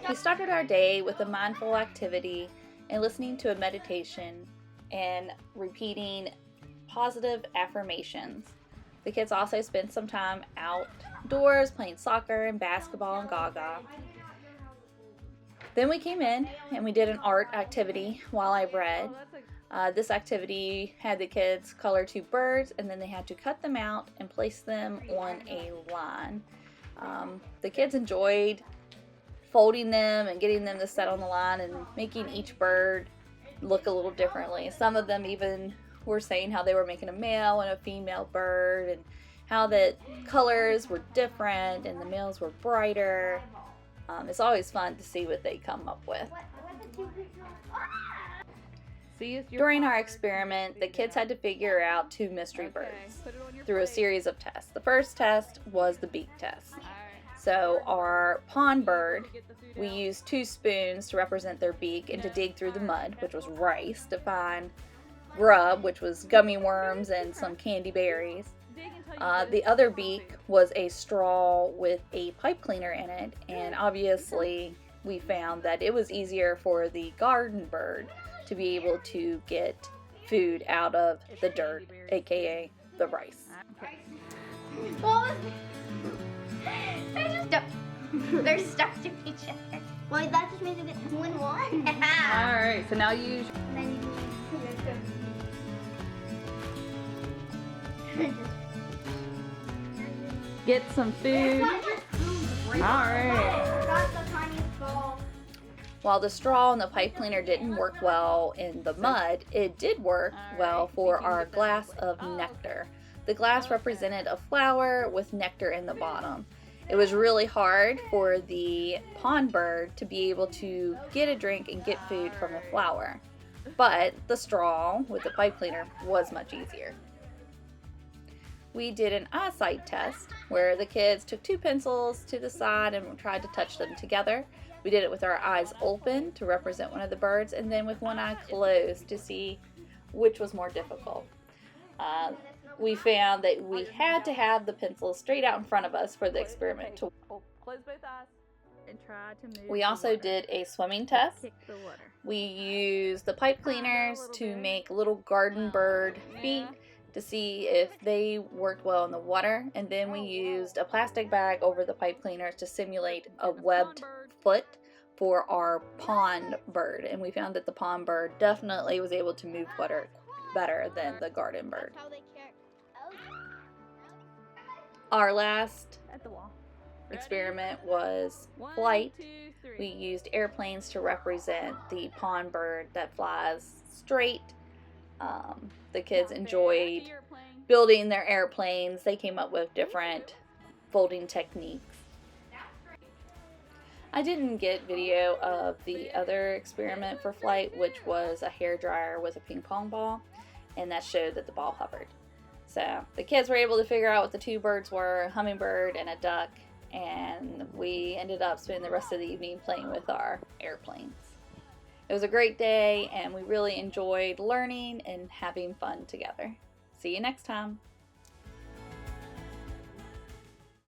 We started our day with a mindful activity and listening to a meditation and repeating positive affirmations. The kids also spent some time outdoors playing soccer and basketball and gaga. Then we came in and we did an art activity while I read. This activity had the kids color two birds, and then they had to cut them out and place them on a line. The kids enjoyed folding them and getting them to set on the line and making each bird look a little differently. Some of them even were saying how they were making a male and a female bird and how the colors were different and the males were brighter. It's always fun to see what they come up with. During our experiment, the kids had to figure out two mystery birds through a series of tests. The first test was the beak test. So our pond bird, we used two spoons to represent their beak and to dig through the mud, which was rice, to find grub, which was gummy worms and some candy berries. The other beak was a straw with a pipe cleaner in it, and obviously we found that it was easier for the garden bird to be able to get food out of the dirt, aka the rice. They're stuck to each other. Well, that just made it 2 in 1. Alright, so now you get some food. Alright. While the straw and the pipe cleaner didn't work well in the mud, it did work well for our glass of nectar. The glass represented a flower with nectar in the bottom. It was really hard for the pond bird to be able to get a drink and get food from the flower, but the straw with the pipe cleaner was much easier. We did an eyesight test where the kids took two pencils to the side and tried to touch them together. We did it with our eyes open to represent one of the birds, and then with one eye closed to see which was more difficult. We found that we had to have the pencil straight out in front of us for the experiment to work. Close both eyes and try to move. We also did a swimming test. We used the pipe cleaners to make little garden bird feet to see if they worked well in the water, and then we used a plastic bag over the pipe cleaners to simulate a webbed foot for our pond bird, and we found that the pond bird definitely was able to move water better than the garden bird. Our last experiment was flight. We used airplanes to represent the pond bird that flies straight. The kids enjoyed building their airplanes. They came up with different folding techniques. I didn't get video of the other experiment for flight, which was a hairdryer with a ping pong ball, and that showed that the ball hovered. So the kids were able to figure out what the two birds were, a hummingbird and a duck, and we ended up spending the rest of the evening playing with our airplanes. It was a great day, and we really enjoyed learning and having fun together. See you next time.